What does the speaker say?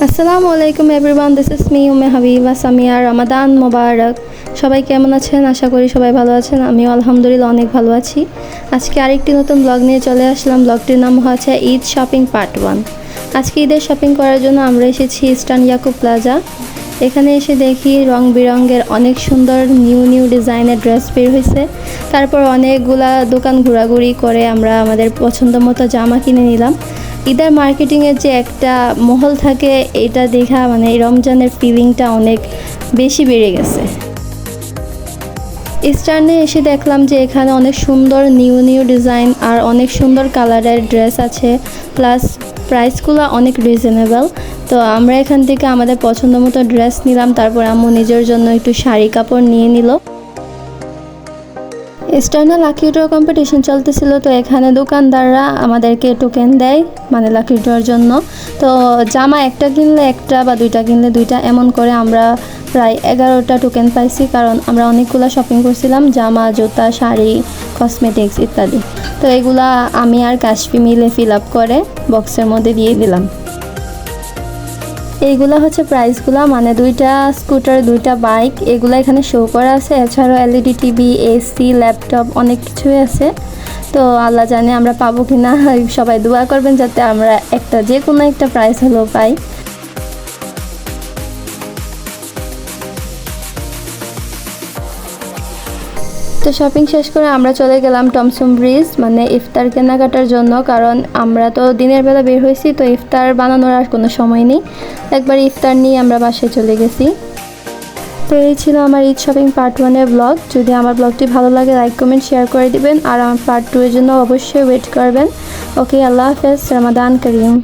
আসসালামু আলাইকুম everyone, this is me Umme Habiba Samiya. Ramadan মোবারক। সবাই কেমন আছেন? আশা করি সবাই ভালো আছেন। আমিও আলহামদুলিল্লাহ অনেক ভালো আছি। আজকে আরেকটি নতুন ব্লগ নিয়ে চলে আসলাম। ব্লগটির নাম হচ্ছে ঈদ শপিং পার্ট 1। আজকে ঈদের শপিং করার জন্য আমরা এসেছি ইস্টার্ন ইয়াকুব প্লাজা। এখানে এসে দেখি রং বেরঙের অনেক সুন্দর নিউ ডিজাইনের ড্রেস বের হয়েছে। তারপর অনেকগুলা দোকান ঘোরাঘুরি করে আমরা আমাদের পছন্দ মতো জামা কিনে নিলাম। ঈদের মার্কেটিংয়ের যে একটা মহল থাকে, এটা দেখা মানে রমজানের ফিলিংটা অনেক বেশি বেড়ে গেছে। ইস্টার্নে এসে দেখলাম যে এখানে অনেক সুন্দর নিউ ডিজাইন আর অনেক সুন্দর কালারের ড্রেস আছে, প্লাস প্রাইসগুলো অনেক রিজনেবল। তো আমরা এখান থেকে আমাদের পছন্দ মতো ড্রেস নিলাম। তারপর আম্মু নিজের জন্য একটু শাড়ি কাপড় নিয়ে নিল। ইস্টার্নে লাকি ড্র কম্পিটিশন চলতেছিল, তো এখানে দোকানদাররা আমাদেরকে টোকেন দেয় মানে লাকি ড্রর জন্য। তো জামা একটা কিনলে একটা বা দুইটা কিনলে দুইটা, এমন করে আমরা প্রায় 11টা টোকেন পাইছি, কারণ আমরা অনেকগুলো শপিং করছিলাম, জামা, জুতা, শাড়ি, কসমেটিক্স ইত্যাদি। তো এগুলা আমি আর কাশফি মিলে ফিল আপ করে বক্সের মধ্যে দিয়ে দিলাম। এইগুলা হচ্ছে প্রাইসগুলো, মানে দুইটা স্কুটার, দুইটা বাইক, এগুলো এখানে শো করা আছে। এছাড়াও এলইডি টিভি, এসি, ল্যাপটপ অনেক কিছুই আছে। তো আল্লাহ জানে আমরা পাবো কি না। সবাই দোয়া করবেন যাতে আমরা যে কোনো একটা প্রাইস হলেও পাই। তো শপিং শেষ করে আমরা চলে গেলাম টমসম ব্রিজ, মানে ইফতার কেনাকাটার জন্য, কারণ আমরা তো দিনের বেলা বের হয়েছি, তো ইফতার বানানোর আর কোনো সময় নেই। একবার ইফতার নিয়ে আমরা বাসায় চলে গেছি। তো এই ছিল আমার ঈদ শপিং পার্ট 1-এর ব্লগ। যদি আমার ব্লগটি ভালো লাগে লাইক কমেন্ট শেয়ার করে দিবেন, আর আমার পার্ট 2 এর জন্য অবশ্যই ওয়েট করবেন। ওকে, আল্লাহ হাফেজ, রমাদান করিম।